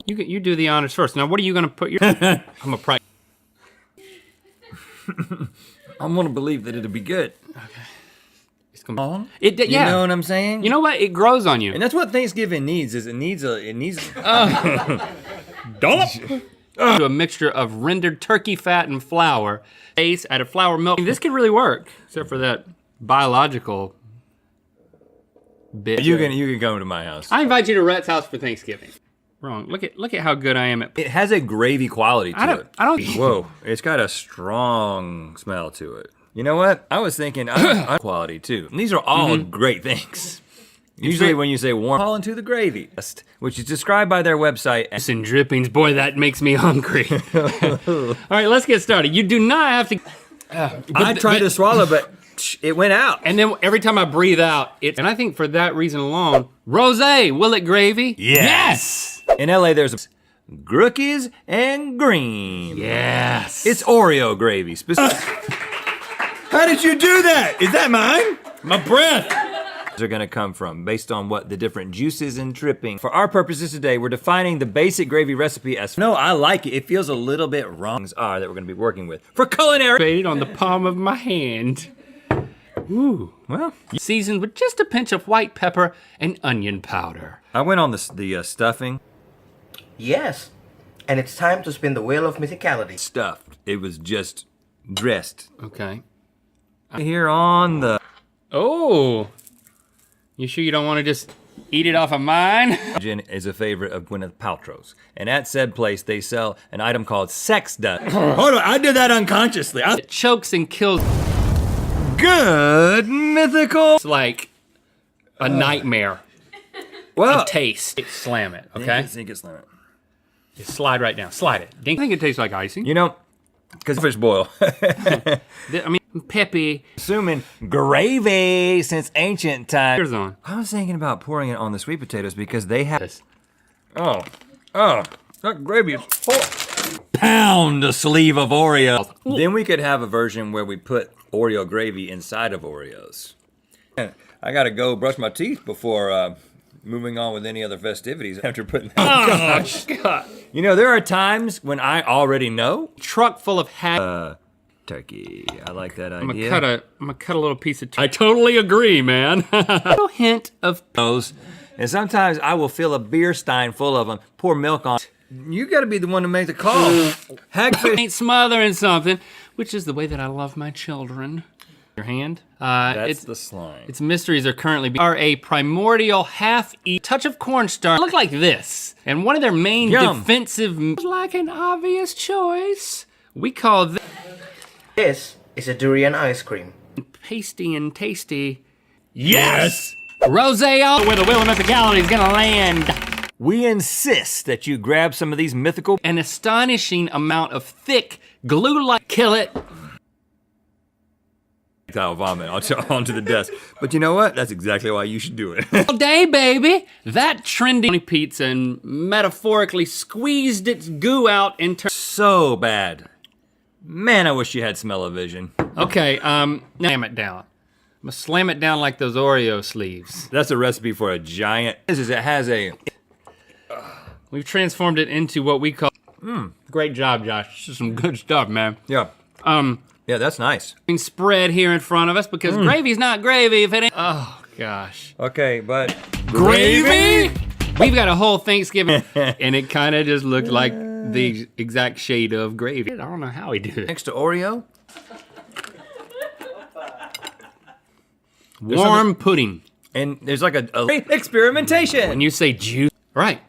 You do the honors first. Now, what are you gonna put your? I'm a price. I'm gonna believe that it'll be good. Okay. It's gonna. On? Yeah. You know what I'm saying? You know what? It grows on you. And that's what Thanksgiving needs. Is it needs. Dollop. To a mixture of rendered turkey fat and flour. Base added flour milk. This could really work, except for that biological bit. You can come to my house. I invite you to Rhett's house for Thanksgiving. Wrong. Look at how good I am at. It has a gravy quality to it. I don't. Whoa, it's got a strong smell to it. You know what? I was thinking quality too. And these are all great things. Usually when you say warm, fall into the gravy, which is described by their website as and drippings. Boy, that makes me hungry. All right, let's get started. You do not have to. I tried to swallow, but it went out. And then every time I breathe out, and I think for that reason alone, rosé, will it gravy? Yes. In LA, there's Grookies and Green. Yes. It's Oreo gravy. How did you do that? Is that mine? My breath. Are gonna come from based on what the different juices and dripping. For our purposes today, we're defining the basic gravy recipe as, no, I like it. It feels a little bit wrong that we're gonna be working with. For culinary. On the palm of my hand. Ooh. Well, seasoned with just a pinch of white pepper and onion powder. I went on the stuffing. Yes, and it's time to spin the wheel of mythicality. Stuffed. It was just dressed. Okay. Here on the. Oh. You sure you don't want to just eat it off of mine? Gin is a favorite of Gwyneth Paltrow's. And at said place, they sell an item called sex dust. Hold on, I did that unconsciously. It chokes and kills. Good mythical. It's like a nightmare. Well, a taste. Slam it, okay? Sink it, slam it. Just slide right down, slide it. Dink. I think it tastes like icing. You know, because fish boil. I mean, peppy. Assuming gravy since ancient times. On. I was thinking about pouring it on the sweet potatoes because they have this. Oh, that gravy is full. Pound a sleeve of Oreos. Then we could have a version where we put Oreo gravy inside of Oreos. I gotta go brush my teeth before moving on with any other festivities after putting that. Oh, God. You know, there are times when I already know. Truck full of turkey. I like that idea. I'm gonna cut a little piece of I totally agree, man. A little hint of those. And sometimes I will fill a beer stein full of them, pour milk on. You gotta be the one to make the call. Hagfish ain't smothering something, which is the way that I love my children. Your hand. That's the slime. Its mysteries are currently are a primordial half-eat touch of cornstarch. Look like this, and one of their main defensive, like an obvious choice. We call this is a durian ice cream. Pasty and tasty. Yes. Rosé, where the wheel of mythicality is gonna land. We insist that you grab some of these mythical. An astonishing amount of thick glue-like. Kill it. I'll vomit onto the desk. But you know what? That's exactly why you should do it. All day, baby. That trendy pizza and metaphorically squeezed its goo out and turned so bad. Man, I wish you had smell-o-vision. Okay, slam it down. I'm gonna slam it down like those Oreo sleeves. That's a recipe for a giant. It has a. We've transformed it into what we call. Great job, Josh. This is some good stuff, man. Yeah. Yeah, that's nice. Spread here in front of us because gravy's not gravy if it ain't. Oh gosh. Okay, but gravy? We've got a whole Thanksgiving, and it kind of just looked like the exact shade of gravy. I don't know how he did it. Next to Oreo. Warm pudding. And there's like a experimentation. When you say juice, right?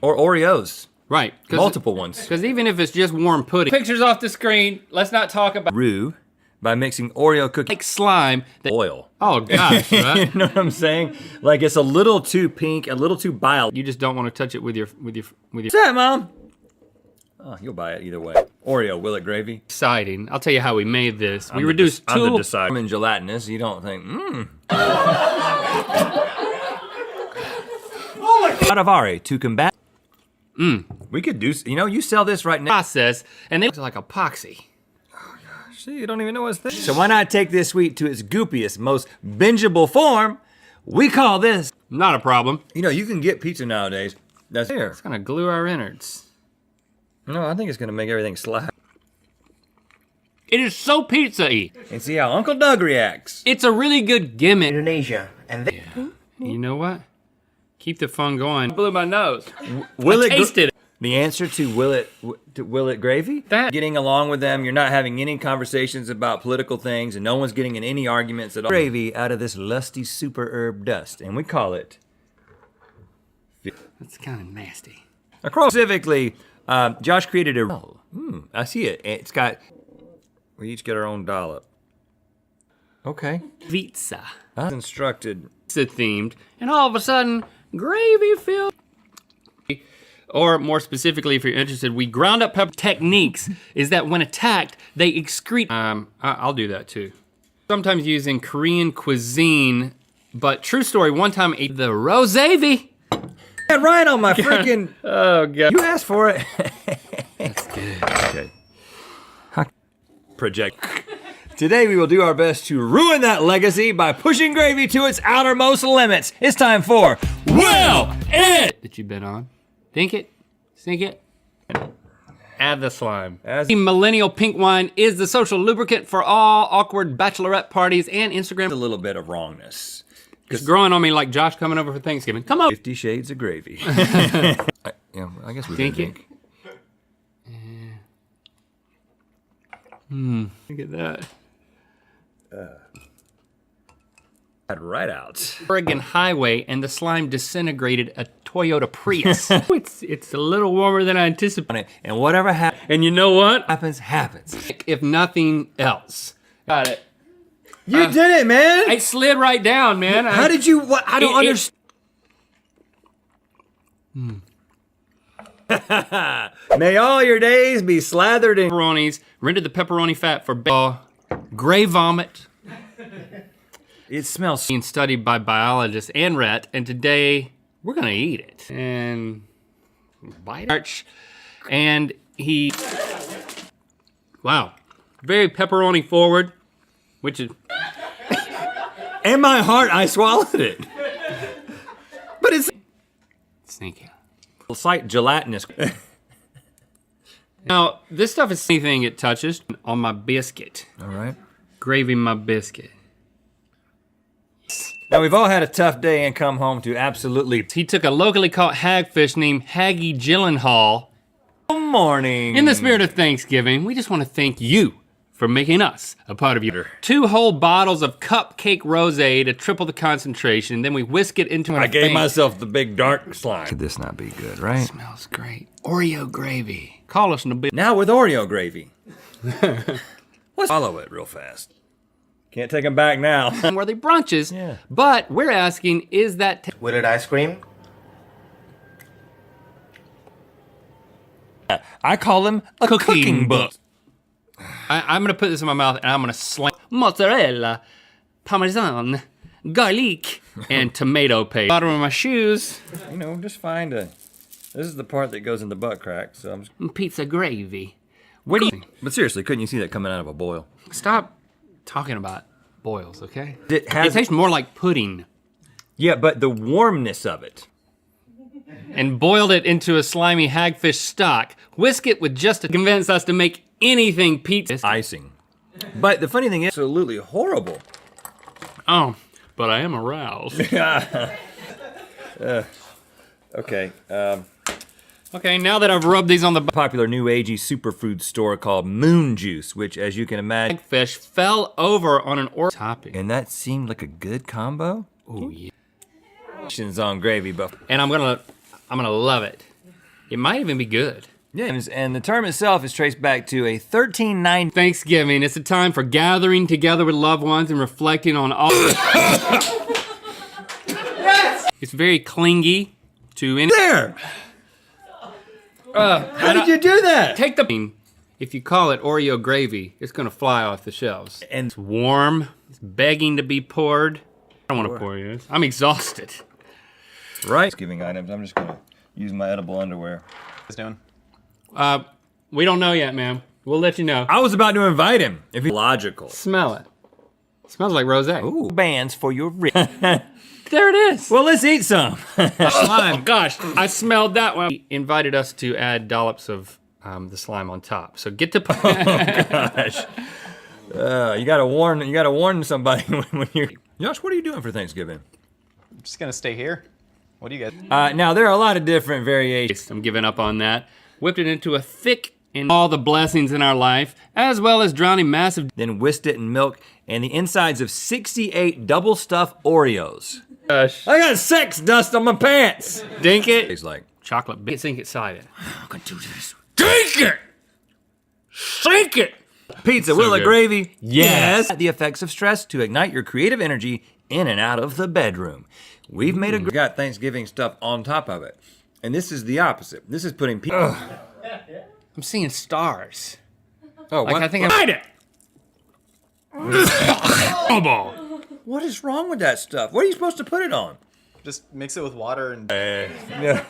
Or Oreos. Right. Multiple ones. Because even if it's just warm pudding. Pictures off the screen. Let's not talk about roux by mixing Oreo cookies. Like slime. Oil. Oh gosh, right? You know what I'm saying? Like it's a little too pink, a little too bile. You just don't want to touch it with your. What's that, Mom? Oh, you'll buy it either way. Oreo, will it gravy? Exciting. I'll tell you how we made this. We reduced I'm in gelatinous. You don't think, Stradivari to combat. We could do, you sell this right now. Process, and they look like epoxy. Oh gosh, see, you don't even know what's this. So why not take this sweet to its goopiest, most bingeable form? We call this. Not a problem. You can get pizza nowadays That's here. It's gonna glue our innards. No, I think it's gonna make everything slap. It is so pizza-y. And see how Uncle Doug reacts. It's a really good gimmick. Indonesia, and they You know what? Keep the fun going. Blew my nose. Will I it tasted it. The answer to will it gravy? That- Getting along with them, you're not having any conversations about political things, and no one's getting in any arguments at all. Gravy out of this lusty super herb dust, and we call it. That's kind of nasty. Across specifically, Josh created a. I see it. It's got. We each get our own dollop. Okay. Pizza. As instructed. Pizza themed, and all of a sudden, gravy filled. Or more specifically, if you're interested, we ground up pepper techniques is that when attacked, they excrete. I'll do that too. Sometimes using Korean cuisine, but true story, one time I ate the rosavy. Yeah, right on my freaking. Oh God. You asked for it. That's good. Okay. Project. Today we will do our best to ruin that legacy by pushing gravy to its outermost limits. It's time for Will It That you've been on. Think it, sink it, add the slime. As- The millennial pink wine is the social lubricant for all awkward bachelorette parties and Instagram. a little bit of wrongness. It's growing on me like Josh coming over for Thanksgiving. Come on. 50 Shades of Gravy. I guess we Think think. Look at that. Right out. Oregon Highway and the slime disintegrated a Toyota Prius. it's a little warmer than I anticipated. And whatever And you know what? happens. If nothing else. Got it. You did it, man. I slid right down, man. How did you? What? I don't understand. May all your days be slathered in. Pepperonis, rendered the pepperoni fat for gray vomit. It smells. Being studied by biologists and rat, and today we're gonna eat it. And bite it. And he, wow, very pepperoni forward, which is. In my heart, I swallowed it. But it's Sneaky. slight gelatinous. Now, this stuff is anything it touches on my biscuit. All right. Gravy my biscuit. Now we've all had a tough day and come home to absolutely. He took a locally caught hagfish named Haggy Gyllenhaal. Good morning. In the spirit of Thanksgiving, we just want to thank you for making us a part of your 2 whole bottles of cupcake rosé to triple the concentration. Then we whisk it into I gave myself the big dark slime. Could this not be good, right? Smells great. Oreo gravy. Call us in a bit. Now with Oreo gravy. Let's follow it real fast. Can't take them back now. Where they brunches. Yeah. But we're asking, is that will it ice cream? I call them a cooking book. I'm gonna put this in my mouth and I'm gonna slam mozzarella, parmesan, garlic, and tomato paste. Bottom of my shoes, You know, just find a. This is the part that goes in the butt crack. So I'm just. pizza gravy. Where do you But seriously, couldn't you see that coming out of a boil? stop talking about boils, okay? It has. It tastes more like pudding. Yeah, but the warmness of it. And boiled it into a slimy hagfish stock. Whisk it with just to convince us to make anything pizza. Icing. But the funny thing is, absolutely horrible. Oh, but I am aroused. Okay. Okay, now that I've rubbed these on the Popular new agey superfood store called Moon Juice, which, as you can imagine, hagfish fell over on an topping. and that seemed like a good combo. Oh yeah. On gravy, but And I'm gonna love it. It might even be good. yeah, and the term itself is traced back to a 1390. Thanksgiving, it's a time for gathering together with loved ones and reflecting on all. It's very clingy to any. There. How did you do that? Take the. If you call it Oreo gravy, it's gonna fly off the shelves. And It's warm. It's begging to be poured. I don't want to pour you this. I'm exhausted. right. Thanksgiving items. I'm just gonna use my edible underwear. What's doing? We don't know yet, man. We'll let you know. I was about to invite him. If he's logical. Smell it. Smells like rosé. Ooh, bands for your rib. There it is. Well, let's eat some. Slime. Gosh, I smelled that one. He invited us to add dollops of the slime on top. So get to. Gosh. You gotta warn somebody when you're. Josh, what are you doing for Thanksgiving? I'm just gonna stay here. What do you guys? Now there are a lot of different variations. I'm giving up on that. Whipped it into a thick in all the blessings in our life, as well as drowning massive. Then whisked it in milk and the insides of 68 double stuffed Oreos. Gosh. I got sex dust on my pants. Dink it. He's like, Chocolate bit. Sink excited. I'm gonna do this. Dink it. Sink it. Pizza, So will it good. gravy? Yes. The effects of stress to ignite your creative energy in and out of the bedroom. We've made a got Thanksgiving stuff on top of it. And this is the opposite. This is putting people. I'm seeing stars. Oh, Like what? I think I'm. It. Ball. What is wrong with that stuff? What are you supposed to put it on? Just mix it with water and. Yeah.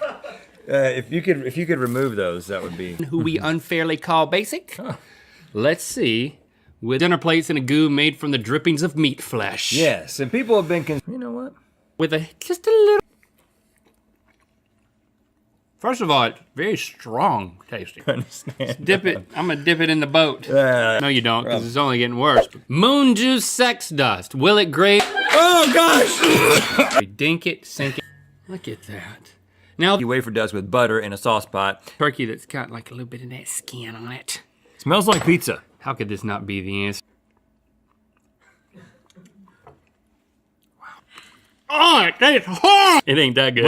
If you could remove those, that would be. Who we unfairly call basic. Let's see. With dinner plates and a goo made from the drippings of meat flesh. Yes, and people have been. You know what? With just a little. First of all, it's very strong tasting. Understand? Dip it. I'm gonna dip it in the boat. Uh, No, you don't, because it's only getting worse. Moon juice sex dust. Will it grate? Oh gosh! We dink it, sink it. Look at that. Now, You wafer dust with butter in a sauce pot. turkey that's got like a little bit of that skin on it. Smells like pizza. How could this not be the answer? Oh, it tastes horrible. It ain't that good.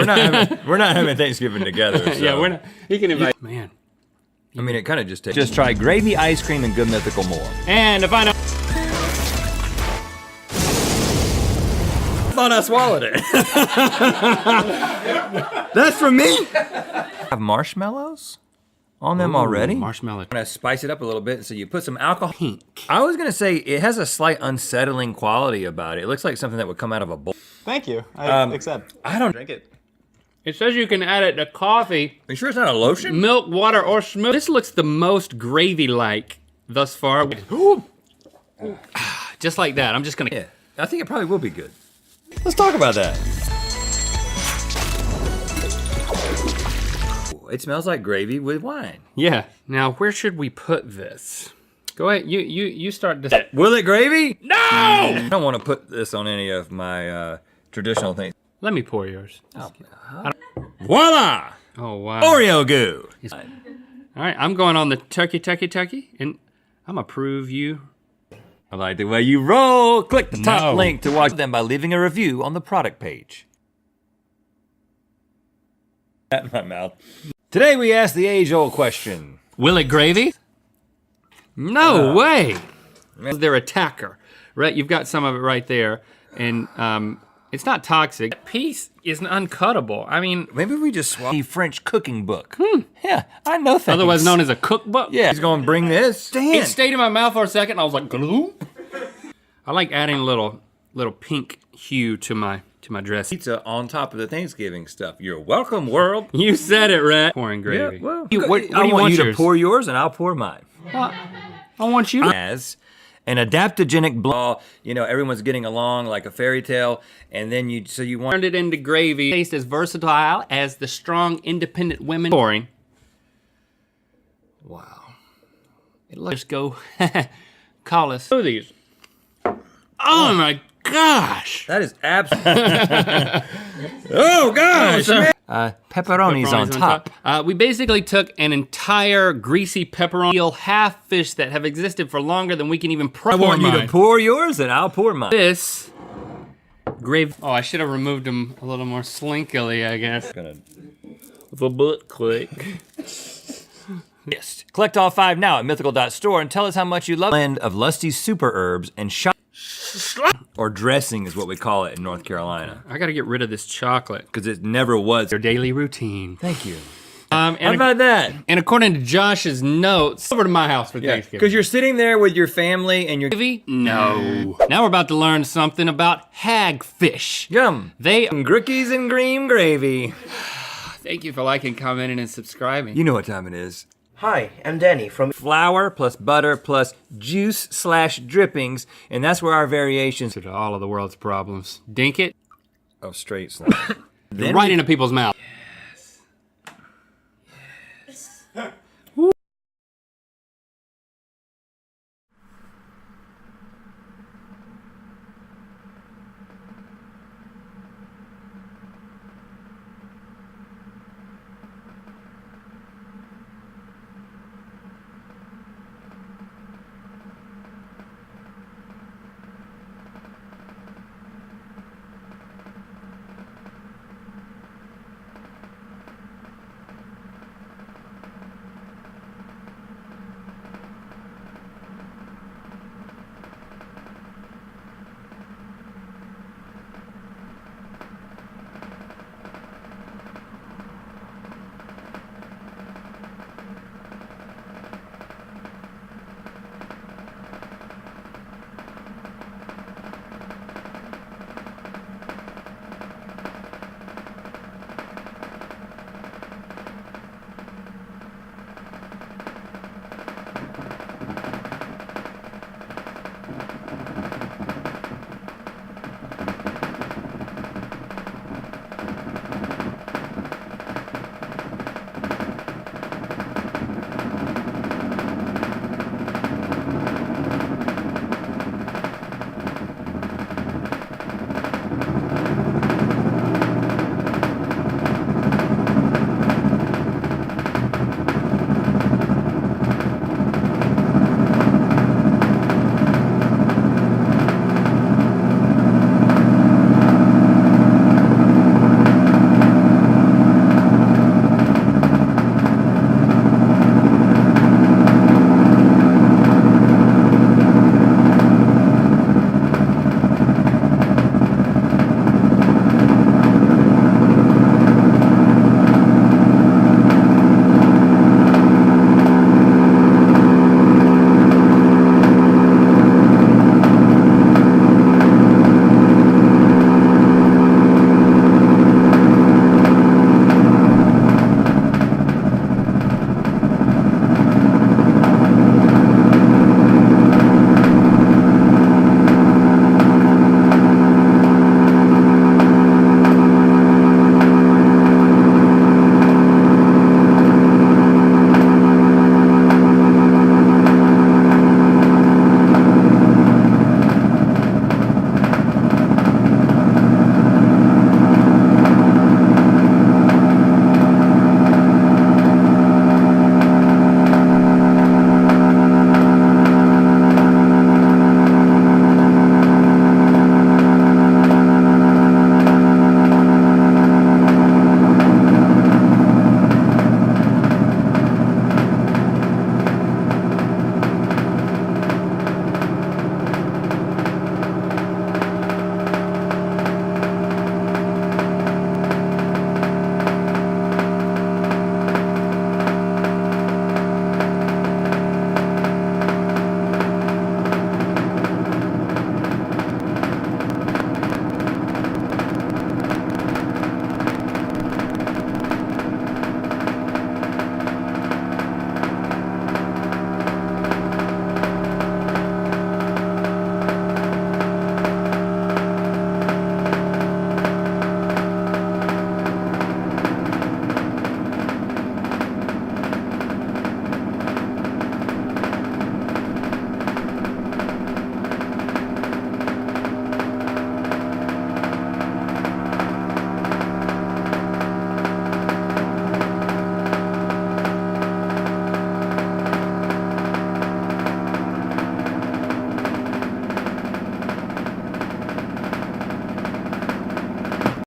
We're not having Thanksgiving together. So. Yeah, we're not. You can invite. Man. I mean, it kind of just takes. Just try gravy, ice cream, and Good Mythical more. And to find out. I thought I swallowed it. That's for me. Have marshmallows on them already. Marshmallow. I'm gonna spice it up a little bit, so you put some alcohol. Pink. I was gonna say it has a slight unsettling quality about it. It looks like something that would come out of a bowl. Thank you. I accept. I don't. Drink it. It says you can add it to coffee, Are you sure it's not a lotion? milk, water, or smoothie. This looks the most gravy-like thus far. Just like that. I'm just gonna. Yeah, I think it probably will be good. Let's talk about that. It smells like gravy with wine. Yeah. Now, where should we put this? Go ahead. You start this. Will it gravy? No! I don't want to put this on any of my traditional things. Let me pour yours. Voila! Oh wow. Oreo goo. All right, I'm going on the turkey, and I'm gonna prove you. I like the way you roll. Click the top No. link to watch them by leaving a review on the product page. That in my mouth. Today we ask the age-old question. Will it gravy? No way. Their attacker, right? You've got some of it right there, and it's not toxic. That piece is uncuttable. I mean, Maybe we just swap the French cooking book. Yeah, I know things. otherwise known as a cookbook. Yeah, he's gonna bring this. It Dan. stayed in my mouth for a second. And I was like, glue. I like adding a little pink hue to my dress. Pizza on top of the Thanksgiving stuff. You're welcome, world. You said it, right? Pouring gravy. well, what do I you want you yours? to pour yours, and I'll pour mine. I want you to. As an adaptogenic blend, you know, everyone's getting along like a fairy tale, and then you want. Turned it into gravy. Taste as versatile as the strong, independent women. Pouring. Wow. Let's go. Call us. Smoothies. Oh my gosh. That is absolutely. Oh gosh! Man. Pepperoni's on top. We basically took an entire greasy pepperoni half fish that have existed for longer than we can even I want you to pour yours, and I'll pour mine. This gravy. Oh, I should have removed them a little more slinkily, I guess. With a butt click. Yes. Collect all 5 now at mythical.store and tell us how much you love. Blend of lusty super herbs and or dressing is what we call it in North Carolina. I gotta get rid of this chocolate. Because it never was. Your daily routine. Thank you. How about that? And according to Josh's notes, over to my house for Thanksgiving. Because you're sitting there with your family and you're. Gravy? No. Now we're about to learn something about hagfish. Yum. They. Grickies and green gravy. Thank you for liking, commenting, and subscribing. You know what time it is. Hi, I'm Danny from Flour plus butter plus juice/drippings, and that's where our variations To all of the world's problems. Dink it of straight slime. right into people's mouth.